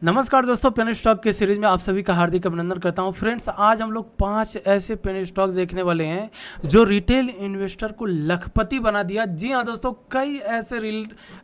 नमस्कार दोस्तों, pen stock के सीरीज में आप सभी का हार्दिक अभिनंदन करता हूं। फ्रेंड्स, आज हम लोग 5 ऐसे पेन स्टॉक देखने वाले हैं जो रिटेल इन्वेस्टर को लखपति बना दिया। जी हां दोस्तों, कई ऐसे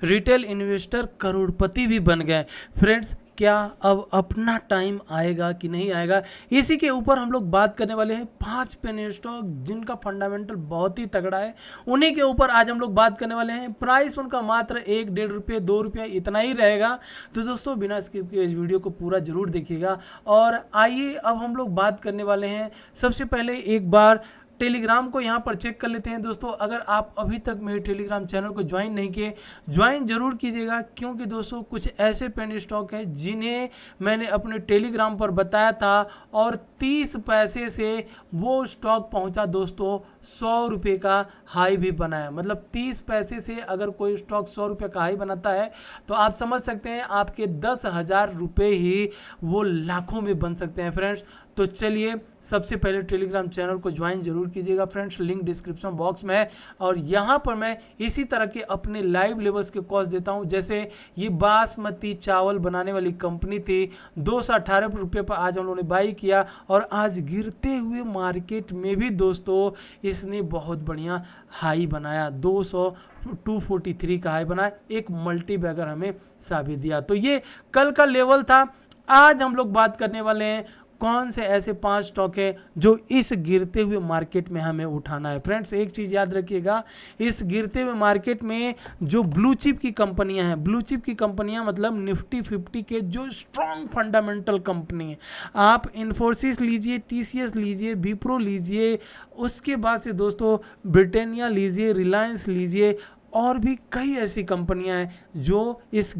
रिटेल इन्वेस्टर करोड़पति भी बन गए। फ्रेंड्स, क्या अब अपना टाइम आएगा कि नहीं आएगा, इसी के ऊपर हम लोग बात करने वाले हैं। 5 पेन स्टॉक जिनका फंडामेंटल बहुत ही तगड़ा है, उन्हीं के ऊपर आज हम लोग बात करने वाले हैं। प्राइस उनका मात्र 1-1.5 रुपये 2 रुपये इतना ही रहेगा। तो दोस्तों, बिना स्किप किए इस वीडियो को पूरा जरूर देखिएगा। और आइए अब हम लोग बात करने वाले हैं। सबसे पहले एक बार टेलीग्राम को यहाँ पर चेक कर लेते हैं। दोस्तों, अगर आप अभी तक मेरे टेलीग्राम चैनल को ज्वाइन नहीं किए, ज्वाइन जरूर कीजिएगा, क्योंकि दोस्तों कुछ ऐसे पेन स्टॉक हैं जिन्हें मैंने अपने टेलीग्राम पर बताया था और 30 पैसे से वो स्टॉक पहुँचा दोस्तों 100 रुपये का हाई भी बनाया। मतलब 30 पैसे से अगर कोई स्टॉक 100 रुपये का हाई बनाता है तो आप समझ सकते हैं आपके 10,000 रुपये ही वो लाखों में बन सकते हैं। फ्रेंड्स, तो चलिए सबसे पहले टेलीग्राम चैनल को ज्वाइन जरूर कीजिएगा। फ्रेंड्स, लिंक डिस्क्रिप्शन बॉक्स में है और यहाँ पर मैं इसी तरह के अपने लाइव लेवल्स के कॉस्ट देता हूँ। जैसे ये बासमती चावल बनाने वाली कंपनी थी, 218 रुपये पर आज हम लोगों ने बाई किया और आज गिरते हुए मार्केट में भी दोस्तों इसने बहुत बढ़िया हाई बनाया, 243 का हाई बनाया, एक मल्टी बैगर हमें साबित दिया। तो ये कल का लेवल था। आज हम लोग बात करने वाले हैं कौन से ऐसे 5 स्टॉक है जो इस गिरते हुए मार्केट में हमें उठाना है। फ्रेंड्स, एक चीज़ याद रखिएगा, इस गिरते हुए मार्केट में जो ब्लू चिप की कंपनियां हैं, ब्लू चिप की कंपनियां मतलब निफ्टी 50 के जो स्ट्रॉन्ग फंडामेंटल कंपनी है, आप इन्फोसिस लीजिए, टीसीएस लीजिए, विप्रो लीजिए, उसके बाद से दोस्तों ब्रिटानिया लीजिए, रिलायंस लीजिए, और भी कई ऐसी कंपनियां हैं जो इस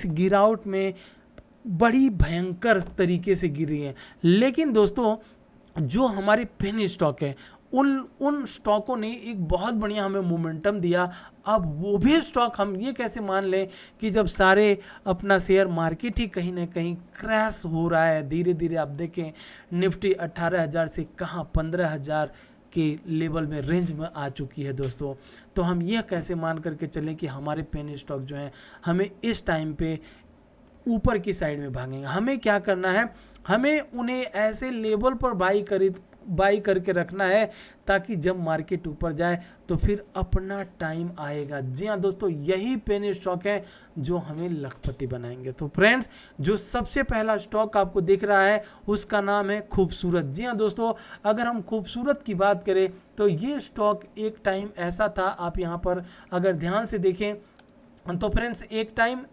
गिरावट में बड़ी भयंकर तरीके से गिरी हैं। लेकिन दोस्तों, जो हमारे पेन स्टॉक है उन स्टॉकों ने एक बहुत बढ़िया हमें मोमेंटम दिया। अब वो भी स्टॉक हम ये कैसे मान लें कि जब सारे अपना शेयर मार्केट ही कहीं ना कहीं क्रैश हो रहा है, धीरे धीरे आप देखें निफ्टी 18,000 से कहाँ 15,000 के लेवल में, रेंज में आ चुकी है दोस्तों। तो हम यह कैसे मान करके चलें कि हमारे पेन स्टॉक जो हैं हमें इस टाइम पे ऊपर की साइड में भागेंगे। हमें क्या करना है, हमें उन्हें ऐसे लेवल पर बाई करके रखना है ताकि जब मार्केट ऊपर जाए तो फिर अपना टाइम आएगा। जी हाँ दोस्तों, यही पेन स्टॉक है जो हमें लखपति बनाएंगे। तो फ्रेंड्स, जो सबसे पहला स्टॉक आपको दिख रहा है उसका नाम है खूबसूरत। जी हाँ दोस्तों, अगर हम खूबसूरत की बात करें तो ये स्टॉक एक टाइम ऐसा था, आप यहाँ पर अगर ध्यान से देखें तो फ्रेंड्स, एक टाइम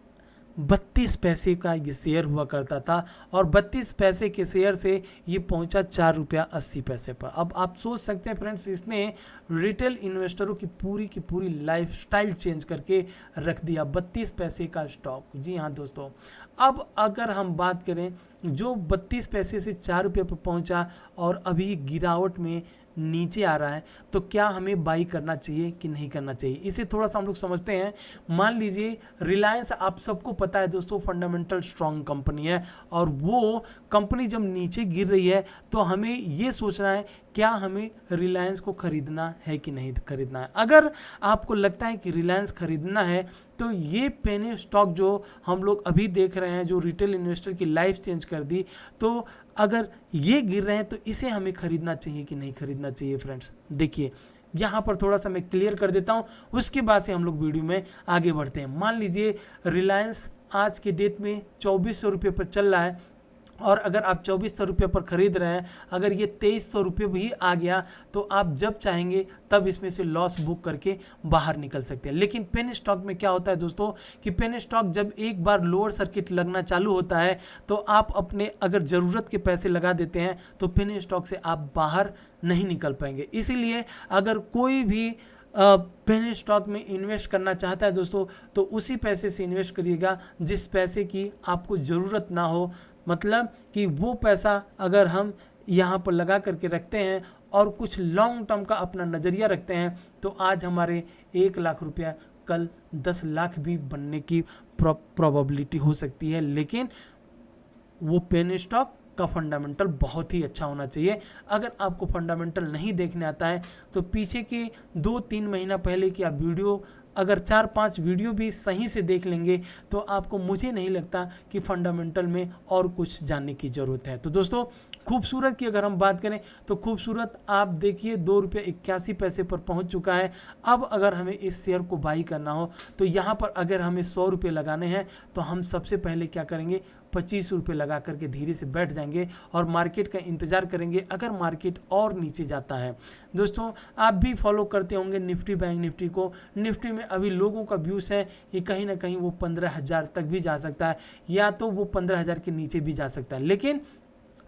32 पैसे का ये शेयर हुआ करता था और 32 पैसे के शेयर से ये पहुंचा 4 रुपया 80 पैसे पर। अब आप सोच सकते हैं फ्रेंड्स, इसने रिटेल इन्वेस्टरों की पूरी लाइफस्टाइल चेंज करके रख दिया। 32 पैसे का स्टॉक। जी हाँ दोस्तों, अब अगर हम बात करें जो 32 पैसे से 4 रुपये पर पहुंचा और अभी गिरावट में नीचे आ रहा है, तो क्या हमें बाई करना चाहिए कि नहीं करना चाहिए, इसे थोड़ा सा हम लोग समझते हैं। मान लीजिए रिलायंस, आप सबको पता है दोस्तों, फंडामेंटल स्ट्रॉन्ग कंपनी है और वो कंपनी जब नीचे गिर रही है तो हमें ये सोचना है क्या हमें रिलायंस को खरीदना है कि नहीं खरीदना है। अगर आपको लगता है कि रिलायंस खरीदना है तो ये पेन स्टॉक जो हम लोग अभी देख रहे हैं, जो रिटेल इन्वेस्टर की लाइफ चेंज कर दी, तो अगर ये गिर रहे हैं तो इसे हमें खरीदना चाहिए कि नहीं खरीदना चाहिए। फ्रेंड्स, देखिए यहाँ पर थोड़ा सा मैं क्लियर कर देता हूँ, उसके बाद से हम लोग वीडियो में आगे बढ़ते हैं। मान लीजिए रिलायंस आज के डेट में 2400 रुपये पर चल रहा है और अगर आप 2400 रुपये पर ख़रीद रहे हैं, अगर ये 2300 रुपये भी आ गया तो आप जब चाहेंगे तब इसमें से लॉस बुक करके बाहर निकल सकते हैं। लेकिन पेन स्टॉक में क्या होता है दोस्तों कि पेन स्टॉक जब एक बार लोअर सर्किट लगना चालू होता है तो आप अपने अगर ज़रूरत के पैसे लगा देते हैं तो पेन स्टॉक से आप बाहर नहीं निकल पाएंगे। इसीलिए अगर कोई भी पेन स्टॉक में इन्वेस्ट करना चाहता है दोस्तों, तो उसी पैसे से इन्वेस्ट करिएगा जिस पैसे की आपको ज़रूरत ना हो। मतलब कि वो पैसा अगर हम यहाँ पर लगा करके रखते हैं और कुछ लॉन्ग टर्म का अपना नज़रिया रखते हैं तो आज हमारे 1 लाख रुपया कल 10 लाख भी बनने की प्रोबेबिलिटी हो सकती है। लेकिन वो पेन स्टॉक का फंडामेंटल बहुत ही अच्छा होना चाहिए। अगर आपको फंडामेंटल नहीं देखने आता है तो पीछे के 2-3 महीना पहले की आप वीडियो अगर 4-5 वीडियो भी सही से देख लेंगे तो आपको, मुझे नहीं लगता कि फंडामेंटल में और कुछ जानने की ज़रूरत है। तो दोस्तों खूबसूरत की अगर हम बात करें तो खूबसूरत आप देखिए ₹2.81 पर पहुंच चुका है। अब अगर हमें इस शेयर को बाई करना हो तो यहाँ पर अगर हमें ₹100 लगाने हैं तो हम सबसे पहले क्या करेंगे, ₹25 लगा करके धीरे से बैठ जाएंगे और मार्केट का इंतज़ार करेंगे। अगर मार्केट और नीचे जाता है, दोस्तों आप भी फॉलो करते होंगे निफ्टी बैंक निफ्टी को, निफ्टी में अभी लोगों का व्यूज़ है कि कहीं ना कहीं वो 15,000 तक भी जा सकता है, या तो वो 15,000 के नीचे भी जा सकता है। लेकिन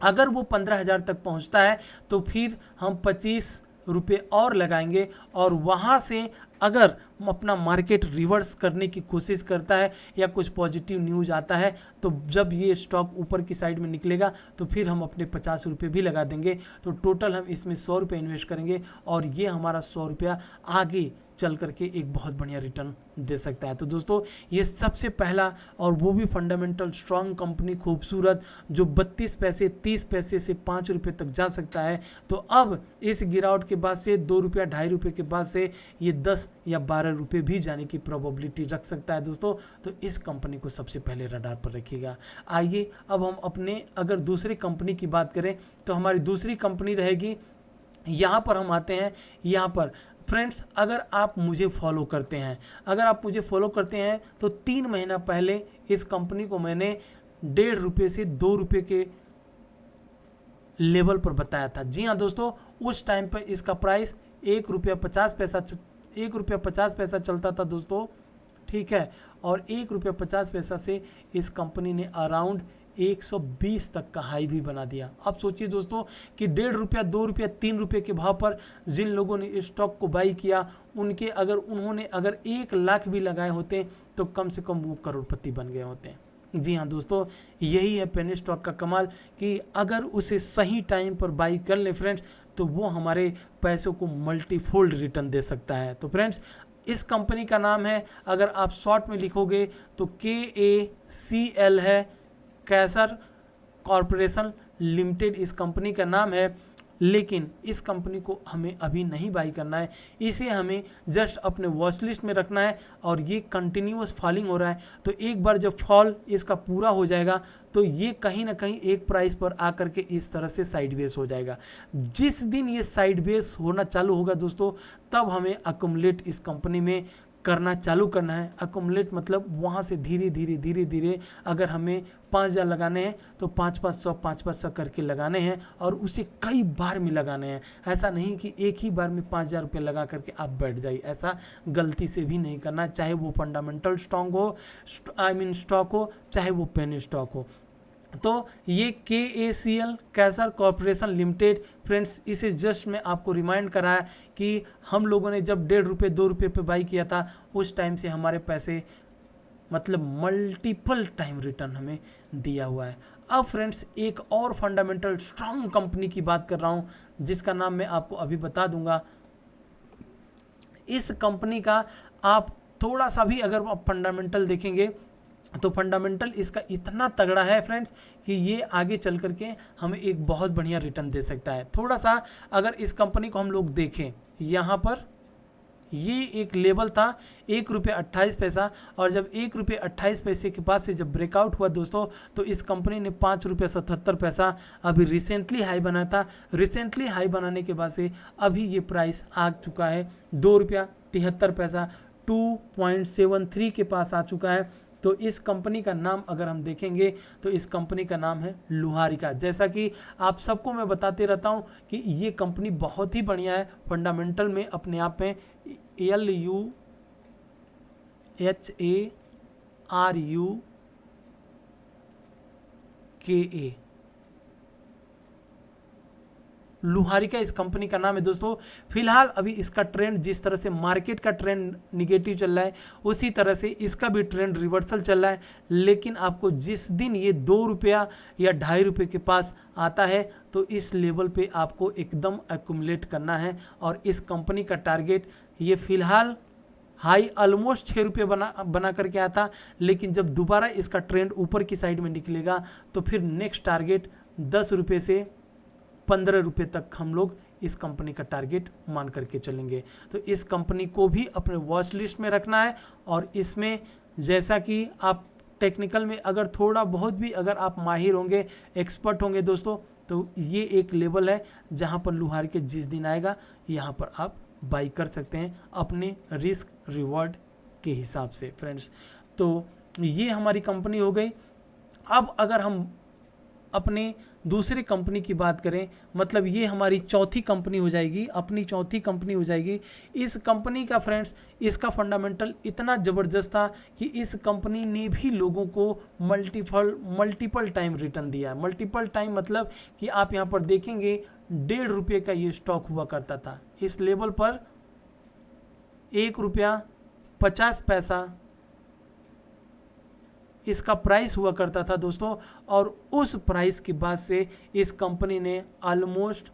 अगर वो 15,000 तक पहुंचता है तो फिर हम ₹25 और लगाएंगे, और वहाँ से अगर अपना मार्केट रिवर्स करने की कोशिश करता है या कुछ पॉजिटिव न्यूज़ आता है, तो जब ये स्टॉक ऊपर की साइड में निकलेगा तो फिर हम अपने ₹50 भी लगा देंगे। तो टोटल हम इसमें ₹100 इन्वेस्ट करेंगे और ये हमारा ₹100 आगे चल करके एक बहुत बढ़िया रिटर्न दे सकता है। तो दोस्तों ये सबसे पहला, और वो भी फंडामेंटल स्ट्रॉन्ग कंपनी खूबसूरत, जो 32 पैसे 30 पैसे से ₹5 तक जा सकता है। तो अब इस गिरावट के बाद से ₹2 ₹2.5 के बाद से ये 10 या ₹12 भी जाने की प्रोबेबिलिटी रख सकता है दोस्तों। तो इस कंपनी को सबसे पहले रडार पर रखिएगा। आइए अब हम अपने अगर दूसरी कंपनी की बात करें तो हमारी दूसरी कंपनी रहेगी, यहाँ पर हम आते हैं। यहाँ पर फ्रेंड्स अगर आप मुझे फॉलो करते हैं, तो 3 महीना पहले इस कंपनी को मैंने ₹1.5 से ₹2 के लेवल पर बताया था। जी हाँ दोस्तों, उस टाइम पर इसका प्राइस ₹1.50 चलता था दोस्तों, ठीक है। और ₹1.50 से इस कंपनी ने अराउंड 120 तक का हाई भी बना दिया। अब सोचिए दोस्तों कि ₹1.5 ₹2 ₹3 के भाव पर जिन लोगों ने इस स्टॉक को बाई किया, उन्होंने अगर 1 लाख भी लगाए होते तो कम से कम वो करोड़पति बन गए होते हैं। जी हाँ दोस्तों, यही है पेनी स्टॉक का कमाल कि अगर उसे सही टाइम पर बाई कर ले फ्रेंड्स, तो वो हमारे पैसों को मल्टीफोल्ड रिटर्न दे सकता है। तो फ्रेंड्स इस कंपनी का नाम है, अगर आप शॉर्ट में लिखोगे तो KACL है, कैसर कॉरपोरेशन लिमिटेड इस कंपनी का नाम है। लेकिन इस कंपनी को हमें अभी नहीं बाई करना है, इसे हमें जस्ट अपने वॉच लिस्ट में रखना है। और ये कंटिन्यूअस फॉलिंग हो रहा है, तो एक बार जब फॉल इसका पूरा हो जाएगा तो ये कहीं ना कहीं एक प्राइस पर आकर के इस तरह से साइडवेज हो जाएगा। जिस दिन ये साइडवेज होना चालू होगा दोस्तों, तब हमें अकुमुलेट इस कंपनी में करना चालू करना है। अकुमुलेट मतलब वहाँ से धीरे धीरे अगर हमें 5,000 लगाने हैं तो 500 करके लगाने हैं, और उसे कई बार में लगाने हैं। ऐसा नहीं कि एक ही बार में ₹5,000 लगा करके आप बैठ जाइए, ऐसा गलती से भी नहीं करना, चाहे वो फंडामेंटल स्टॉक हो, चाहे वो पेनी स्टॉक हो। तो ये KACL कैसर कॉरपोरेशन लिमिटेड फ्रेंड्स, इसे जस्ट मैं आपको रिमाइंड कराया कि हम लोगों ने जब ₹1.5 ₹2 पे बाई किया था, उस टाइम से हमारे पैसे मतलब मल्टीपल टाइम रिटर्न हमें दिया हुआ है। अब फ्रेंड्स एक और फंडामेंटल स्ट्रॉन्ग कंपनी की बात कर रहा हूँ, जिसका नाम मैं आपको अभी बता दूंगा। इस कंपनी का आप थोड़ा सा भी अगर आप फंडामेंटल देखेंगे तो फंडामेंटल इसका इतना तगड़ा है फ्रेंड्स कि ये आगे चल करके हमें एक बहुत बढ़िया रिटर्न दे सकता है। थोड़ा सा अगर इस कंपनी को हम लोग देखें, यहाँ पर ये एक लेवल था ₹1.28, और जब ₹1.28 के पास से जब ब्रेकआउट हुआ दोस्तों, तो इस कंपनी ने ₹5.77 अभी रिसेंटली हाई बनाया था। रिसेंटली हाई बनाने के बाद से अभी ये प्राइस आ चुका है ₹2.73, 2.73 के पास आ चुका है। तो इस कंपनी का नाम अगर हम देखेंगे तो इस कंपनी का नाम है लुहारिका। जैसा कि आप सबको मैं बताते रहता हूं कि ये कंपनी बहुत ही बढ़िया है, फंडामेंटल में अपने आप में LUHARUKA लुहारिका इस कंपनी का नाम है दोस्तों। फिलहाल अभी इसका ट्रेंड, जिस तरह से मार्केट का ट्रेंड निगेटिव चल रहा है, उसी तरह से इसका भी ट्रेंड रिवर्सल चल रहा है। लेकिन आपको जिस दिन ये ₹2 या ₹2.5 के पास आता है, तो इस लेवल पे आपको एकदम एक्यूमुलेट करना है। और इस कंपनी का टारगेट, ये फिलहाल हाई ऑलमोस्ट ₹6 बना करके आया था, लेकिन जब दोबारा इसका ट्रेंड ऊपर की साइड में निकलेगा तो फिर नेक्स्ट टारगेट ₹10 से ₹15 तक हम लोग इस कंपनी का टारगेट मान करके चलेंगे। तो इस कंपनी को भी अपने वॉच लिस्ट में रखना है। और इसमें जैसा कि आप टेक्निकल में अगर थोड़ा बहुत भी अगर आप माहिर होंगे, एक्सपर्ट होंगे दोस्तों, तो ये एक लेवल है जहाँ पर लुहार के जिस दिन आएगा यहाँ पर आप बाई कर सकते हैं अपने रिस्क रिवॉर्ड के हिसाब से फ्रेंड्स। तो ये हमारी कंपनी हो गई। अब अगर हम अपने दूसरी कंपनी की बात करें, मतलब ये हमारी चौथी कंपनी हो जाएगी, अपनी चौथी कंपनी हो जाएगी। इस कंपनी का इसका फंडामेंटल इतना ज़बरदस्त था कि इस कंपनी ने भी लोगों को मल्टीपल टाइम रिटर्न दिया है। मल्टीपल टाइम मतलब कि आप यहाँ पर देखेंगे ₹1.5 का ये स्टॉक हुआ करता था। इस लेवल पर ₹1.50 इसका प्राइस हुआ करता था दोस्तों। और उस प्राइस के बाद से इस कंपनी ने ऑलमोस्ट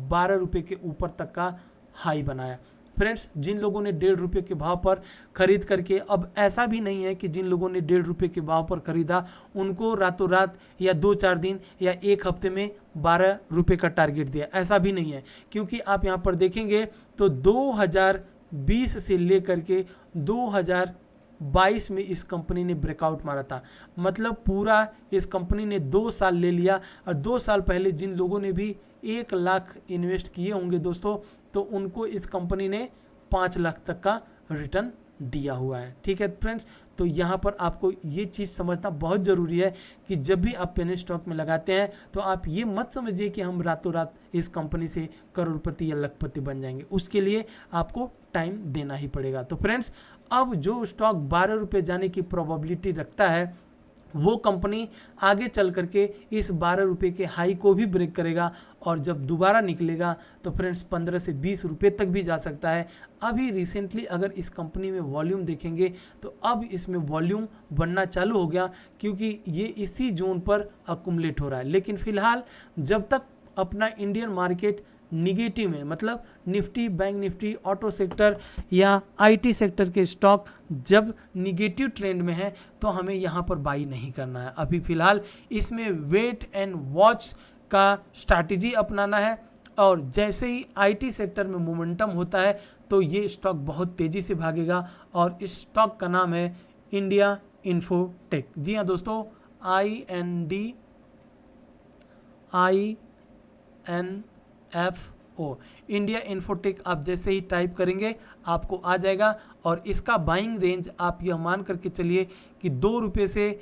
₹12 के ऊपर तक का हाई बनाया। फ्रेंड्स, जिन लोगों ने ₹1.5 के भाव पर खरीद करके, अब ऐसा भी नहीं है कि जिन लोगों ने ₹1.5 के भाव पर खरीदा उनको रातों रात या 2-4 दिन या एक हफ्ते में ₹12 का टारगेट दिया, ऐसा भी नहीं है। क्योंकि आप यहाँ पर देखेंगे तो 2020 से लेकर के 2022 में इस कंपनी ने ब्रेकआउट मारा था। मतलब पूरा इस कंपनी ने 2 साल ले लिया। और 2 साल पहले जिन लोगों ने भी 1 लाख इन्वेस्ट किए होंगे दोस्तों, तो उनको इस कंपनी ने 5 लाख तक का रिटर्न दिया हुआ है। ठीक है फ्रेंड्स, तो यहाँ पर आपको ये चीज़ समझना बहुत ज़रूरी है कि जब भी आप पेनी स्टॉक में लगाते हैं तो आप ये मत समझिए कि हम रातों रात इस कंपनी से करोड़पति या लखपति बन जाएंगे। उसके लिए आपको टाइम देना ही पड़ेगा। तो फ्रेंड्स, अब जो स्टॉक ₹12 जाने की प्रोबेबिलिटी रखता है वो कंपनी आगे चल करके इस ₹12 के हाई को भी ब्रेक करेगा। और जब दोबारा निकलेगा तो फ्रेंड्स 15 से ₹20 तक भी जा सकता है। अभी रिसेंटली अगर इस कंपनी में वॉल्यूम देखेंगे तो अब इसमें वॉल्यूम बनना चालू हो गया, क्योंकि ये इसी जोन पर अकुमुलेट हो रहा है। लेकिन फ़िलहाल जब तक अपना इंडियन मार्केट निगेटिव में, मतलब Nifty, bank Nifty, auto sector या आईटी सेक्टर के स्टॉक जब निगेटिव ट्रेंड में है तो हमें यहाँ पर बाई नहीं करना है। अभी फ़िलहाल इसमें वेट एंड वॉच का स्ट्रैटेजी अपनाना है। और जैसे ही आईटी सेक्टर में मोमेंटम होता है तो ये स्टॉक बहुत तेज़ी से भागेगा। और इस स्टॉक का नाम है इंडिया इन्फोटेक। जी हाँ दोस्तों, INDINFO, इंडिया इन्फोटेक आप जैसे ही टाइप करेंगे आपको आ जाएगा। और इसका बाइंग रेंज आप यह मान करके चलिए कि ₹2 से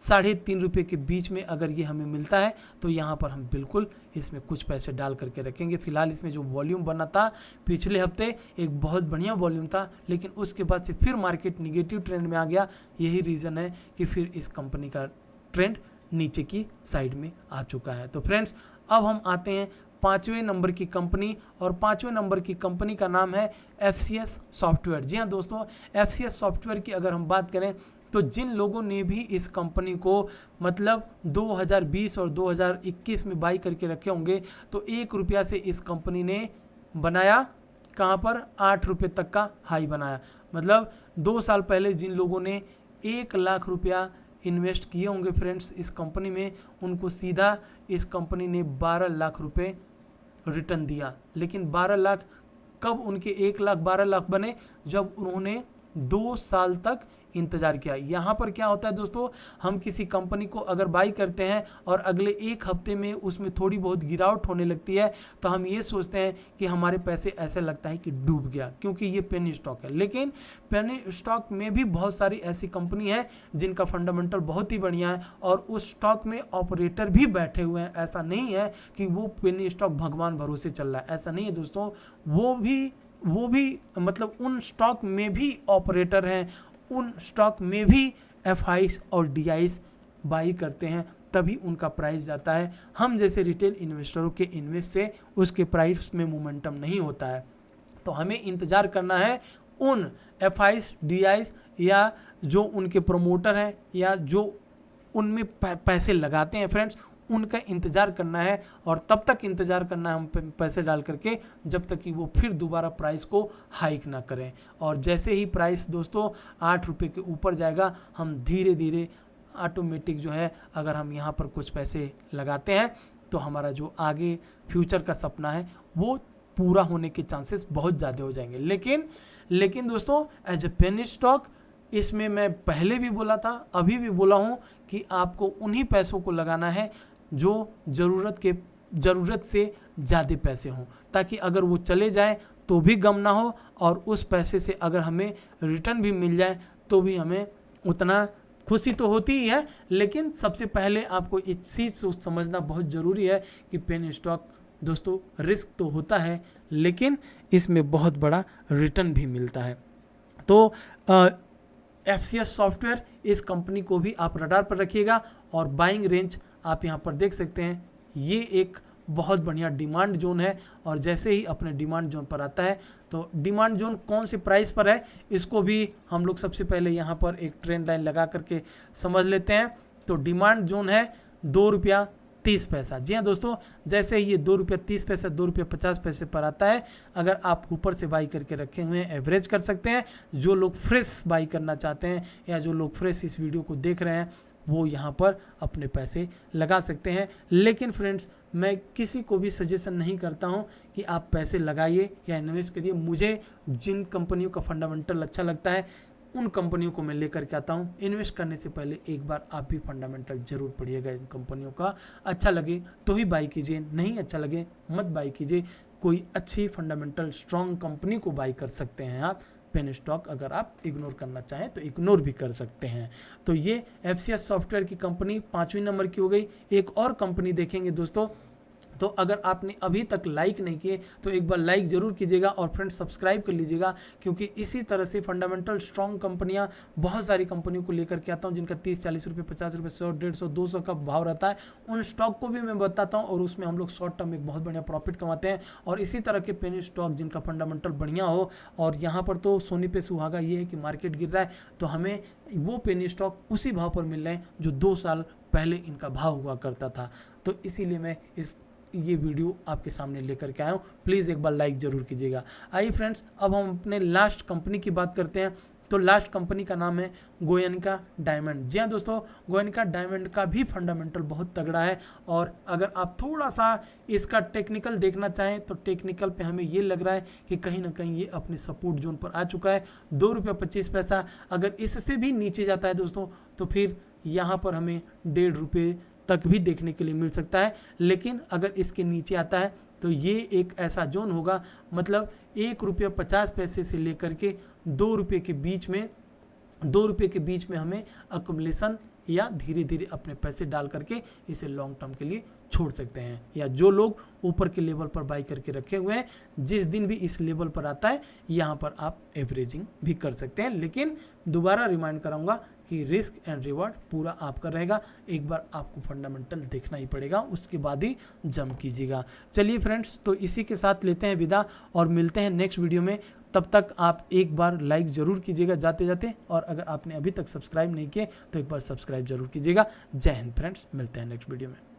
₹3.5 के बीच में अगर ये हमें मिलता है तो यहाँ पर हम बिल्कुल इसमें कुछ पैसे डाल करके रखेंगे। फिलहाल इसमें जो वॉल्यूम बना था पिछले हफ्ते एक बहुत बढ़िया वॉल्यूम था, लेकिन उसके बाद से फिर मार्केट निगेटिव ट्रेंड में आ गया। यही रीज़न है कि फिर इस कंपनी का ट्रेंड नीचे की साइड में आ चुका है। तो फ्रेंड्स, अब हम आते हैं 5वें नंबर की कंपनी। और 5वें नंबर की कंपनी का नाम है FCS सॉफ्टवेयर। जी हाँ दोस्तों, FCS सॉफ्टवेयर की अगर हम बात करें तो जिन लोगों ने भी इस कंपनी को मतलब 2020 और 2021 में बाई करके रखे होंगे तो ₹1 से इस कंपनी ने बनाया कहाँ पर ₹8 तक का हाई बनाया। मतलब 2 साल पहले जिन लोगों ने ₹1 लाख इन्वेस्ट किए होंगे फ्रेंड्स इस कंपनी में, उनको सीधा इस कंपनी ने ₹12 लाख रिटर्न दिया। लेकिन 12 लाख कब उनके 1 लाख 12 लाख बने? जब उन्होंने 2 साल तक इंतज़ार किया। यहाँ पर क्या होता है दोस्तों, हम किसी कंपनी को अगर बाई करते हैं और अगले 1 हफ्ते में उसमें थोड़ी बहुत गिरावट होने लगती है तो हम ये सोचते हैं कि हमारे पैसे ऐसे लगता है कि डूब गया, क्योंकि ये पेनी स्टॉक है। लेकिन पेनी स्टॉक में भी बहुत सारी ऐसी कंपनी है जिनका फंडामेंटल बहुत ही बढ़िया है और उस स्टॉक में ऑपरेटर भी बैठे हुए हैं। ऐसा नहीं है कि वो पेनी स्टॉक भगवान भरोसे चल रहा है, ऐसा नहीं है दोस्तों। वो भी मतलब उन स्टॉक में भी ऑपरेटर हैं, उन स्टॉक में भी FIs और DIs बाई करते हैं, तभी उनका प्राइस जाता है। हम जैसे रिटेल इन्वेस्टरों के इन्वेस्ट से उसके प्राइस में मोमेंटम नहीं होता है। तो हमें इंतज़ार करना है उन FIs DIs या जो उनके प्रमोटर हैं या जो उनमें पैसे लगाते हैं फ्रेंड्स, उनका इंतज़ार करना है। और तब तक इंतज़ार करना है हम पैसे डाल करके जब तक कि वो फिर दोबारा प्राइस को हाइक ना करें। और जैसे ही प्राइस दोस्तों ₹8 के ऊपर जाएगा, हम धीरे धीरे ऑटोमेटिक जो है अगर हम यहाँ पर कुछ पैसे लगाते हैं तो हमारा जो आगे फ्यूचर का सपना है वो पूरा होने के चांसेस बहुत ज़्यादा हो जाएंगे। लेकिन दोस्तों एज ए पेनी स्टॉक इसमें मैं पहले भी बोला था, अभी भी बोला हूँ कि आपको उन्हीं पैसों को लगाना है जो ज़रूरत से ज़्यादा पैसे हों, ताकि अगर वो चले जाए तो भी गम ना हो, और उस पैसे से अगर हमें रिटर्न भी मिल जाए तो भी हमें उतना खुशी तो होती ही है। लेकिन सबसे पहले आपको इस चीज़ को समझना बहुत ज़रूरी है कि पेनी स्टॉक दोस्तों रिस्क तो होता है, लेकिन इसमें बहुत बड़ा रिटर्न भी मिलता है। तो FCS सॉफ्टवेयर, इस कंपनी को भी आप रडार पर रखिएगा। और बाइंग रेंज आप यहाँ पर देख सकते हैं, ये एक बहुत बढ़िया डिमांड जोन है, और जैसे ही अपने डिमांड जोन पर आता है तो डिमांड जोन कौन से प्राइस पर है इसको भी हम लोग सबसे पहले यहाँ पर एक ट्रेंड लाइन लगा करके समझ लेते हैं। तो डिमांड जोन है ₹2.30। जी हाँ दोस्तों, जैसे ही ये ₹2.30, ₹2.50 पर आता है, अगर आप ऊपर से बाई करके रखे हुए हैं एवरेज कर सकते हैं। जो लोग फ्रेश बाई करना चाहते हैं या जो लोग फ्रेश इस वीडियो को देख रहे हैं वो यहाँ पर अपने पैसे लगा सकते हैं। लेकिन फ्रेंड्स, मैं किसी को भी सजेशन नहीं करता हूँ कि आप पैसे लगाइए या इन्वेस्ट करिए। मुझे जिन कंपनियों का फंडामेंटल अच्छा लगता है उन कंपनियों को मैं लेकर के आता हूँ। इन्वेस्ट करने से पहले एक बार आप भी फंडामेंटल जरूर पढ़िएगा इन कंपनियों का। अच्छा लगे तो ही बाई कीजिए, नहीं अच्छा लगे मत बाई कीजिए। कोई अच्छी फंडामेंटल स्ट्रॉन्ग कंपनी को बाई कर सकते हैं आप। पेनी स्टॉक अगर आप इग्नोर करना चाहें तो इग्नोर भी कर सकते हैं। तो ये FCS सॉफ्टवेयर की कंपनी 5वीं नंबर की हो गई। एक और कंपनी देखेंगे दोस्तों, तो अगर आपने अभी तक लाइक नहीं किए तो एक बार लाइक ज़रूर कीजिएगा और फ्रेंड्स सब्सक्राइब कर लीजिएगा, क्योंकि इसी तरह से फंडामेंटल स्ट्रॉन्ग कंपनियां बहुत सारी कंपनियों को लेकर के आता हूं जिनका 30, 40 रुपये, 50 रुपये, 100, 150, 200 का भाव रहता है। उन स्टॉक को भी मैं बताता हूँ और उसमें हम लोग शॉर्ट टर्म एक बहुत बढ़िया प्रॉफिट कमाते हैं। और इसी तरह के पेनी स्टॉक जिनका फंडामेंटल बढ़िया हो, और यहाँ पर तो सोने पे सुहागा ये है कि मार्केट गिर रहा है तो हमें वो पेनी स्टॉक उसी भाव पर मिल रहे हैं जो 2 साल पहले इनका भाव हुआ करता था। तो इसीलिए मैं ये वीडियो आपके सामने लेकर के आया हूँ। प्लीज़ एक बार लाइक ज़रूर कीजिएगा। आइए फ्रेंड्स, अब हम अपने लास्ट कंपनी की बात करते हैं। तो लास्ट कंपनी का नाम है गोयनका डायमंड। जी हाँ दोस्तों, गोयनका डायमंड का भी फंडामेंटल बहुत तगड़ा है। और अगर आप थोड़ा सा इसका टेक्निकल देखना चाहें तो टेक्निकल पे हमें ये लग रहा है कि कहीं ना कहीं ये अपने सपोर्ट जोन पर आ चुका है। ₹2.25। अगर इससे भी नीचे जाता है दोस्तों तो फिर यहाँ पर हमें ₹1.5 तक भी देखने के लिए मिल सकता है। लेकिन अगर इसके नीचे आता है तो ये एक ऐसा जोन होगा, मतलब ₹1.50 से लेकर के ₹2 के बीच में हमें अकुमुलेशन या धीरे धीरे अपने पैसे डाल करके इसे लॉन्ग टर्म के लिए छोड़ सकते हैं। या जो लोग ऊपर के लेवल पर बाई करके रखे हुए हैं, जिस दिन भी इस लेवल पर आता है यहाँ पर आप एवरेजिंग भी कर सकते हैं। लेकिन दोबारा रिमाइंड कराऊंगा कि रिस्क एंड रिवॉर्ड पूरा आपका रहेगा। एक बार आपको फंडामेंटल देखना ही पड़ेगा, उसके बाद ही जंप कीजिएगा। चलिए फ्रेंड्स, तो इसी के साथ लेते हैं विदा और मिलते हैं नेक्स्ट वीडियो में। तब तक आप एक बार लाइक ज़रूर कीजिएगा जाते जाते, और अगर आपने अभी तक सब्सक्राइब नहीं किए तो एक बार सब्सक्राइब जरूर कीजिएगा। जय हिंद फ्रेंड्स, मिलते हैं नेक्स्ट वीडियो में।